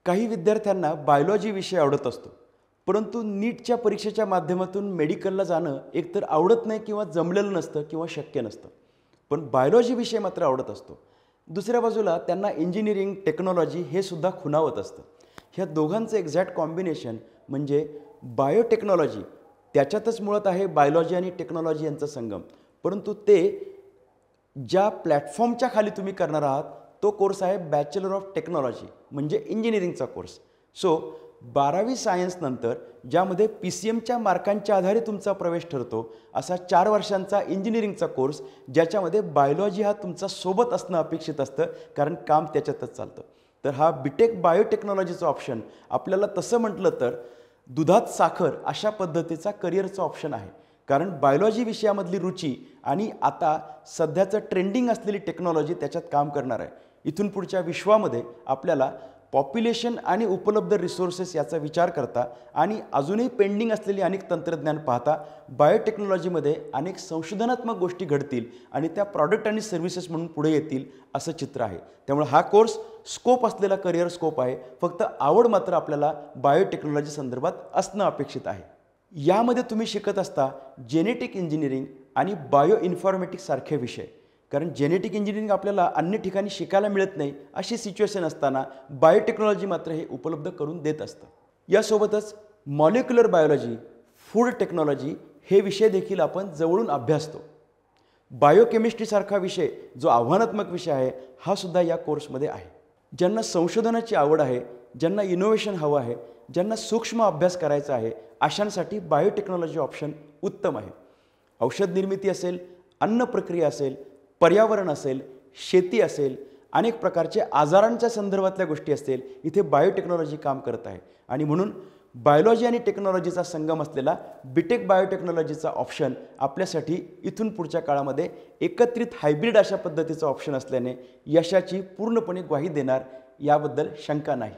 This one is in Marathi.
काही विद्यार्थ्यांना बायोलॉजी विषय आवडत असतो, परंतु नीटच्या परीक्षेच्या माध्यमातून मेडिकलला जाणं एकतर आवडत नाही किंवा जमलेलं नसतं किंवा शक्य नसतं. पण बायोलॉजी विषय मात्र आवडत असतो. दुसऱ्या बाजूला त्यांना इंजिनिअरिंग, टेक्नॉलॉजी हे सुद्धा खुणावत असतं. ह्या दोघांचं एक्झॅक्ट कॉम्बिनेशन म्हणजे बायोटेक्नॉलॉजी. त्याच्यातच मुळात आहे बायोलॉजी आणि टेक्नॉलॉजी यांचा संगम. परंतु ते ज्या प्लॅटफॉर्मच्या खाली तुम्ही करणार आहात तो कोर्स आहे बॅचलर ऑफ टेक्नॉलॉजी म्हणजे इंजिनिअरिंगचा कोर्स. सो 12वी सायन्स नंतर ज्यामध्ये PCMच्या मार्कांच्या आधारे तुमचा प्रवेश ठरतो असा 4 वर्षांचा इंजिनिअरिंगचा कोर्स ज्याच्यामध्ये बायोलॉजी हा तुमचा सोबत असणं अपेक्षित असतं, कारण काम त्याच्यातच चालतं. तर हा बीटेक बायोटेक्नॉलॉजीचा ऑप्शन आपल्याला तसं म्हटलं तर दुधात साखर अशा पद्धतीचा करिअरचा ऑप्शन आहे. कारण बायोलॉजी विषयामधली रुची आणि आता सध्याचं ट्रेंडिंग असलेली टेक्नॉलॉजी त्याच्यात काम करणार आहे. इथून पुढच्या विश्वामध्ये आपल्याला पॉप्युलेशन आणि उपलब्ध रिसोर्सेस याचा विचार करता आणि अजूनही पेंडिंग असलेली अनेक तंत्रज्ञान पाहता बायोटेक्नॉलॉजीमध्ये अनेक संशोधनात्मक गोष्टी घडतील आणि त्या प्रॉडक्ट आणि सर्व्हिसेस म्हणून पुढे येतील असं चित्र आहे. त्यामुळे हा कोर्स स्कोप असलेला करिअर स्कोप आहे. फक्त आवड मात्र आपल्याला बायोटेक्नॉलॉजी संदर्भात असणं अपेक्षित आहे. यामध्ये तुम्ही शिकत असता जेनेटिक इंजिनिअरिंग आणि बायो इन्फॉर्मॅटिक्स सारखे विषय. कारण जेनेटिक इंजिनिअरिंग आपल्याला अन्य ठिकाणी शिकायला मिळत नाही अशी सिच्युएशन असताना बायोटेक्नॉलॉजी मात्र हे उपलब्ध करून देत असतं. यासोबतच मॉलिक्युलर बायोलॉजी, फूड टेक्नॉलॉजी हे विषय देखील आपण जवळून अभ्यासतो. बायोकेमिस्ट्रीसारखा विषय जो आव्हानात्मक विषय आहे हा सुद्धा या कोर्समध्ये आहे. ज्यांना संशोधनाची आवड आहे, ज्यांना इनोव्हेशन हवं आहे, ज्यांना सूक्ष्म अभ्यास करायचा आहे अशांसाठी बायोटेक्नॉलॉजी ऑप्शन उत्तम आहे. औषध निर्मिती असेल, अन्न प्रक्रिया असेल, पर्यावरण असेल, शेती असेल, अनेक प्रकारचे आजारांच्या संदर्भातल्या गोष्टी असतील, इथे बायोटेक्नॉलॉजी काम करत आहे. आणि म्हणून बायोलॉजी आणि टेक्नॉलॉजीचा संगम असलेला बीटेक बायोटेक्नॉलॉजीचा ऑप्शन आपल्यासाठी इथून पुढच्या काळामध्ये एकत्रित हायब्रिड अशा पद्धतीचा ऑप्शन असल्याने यशाची पूर्णपणे ग्वाही देणार याबद्दल शंका नाही.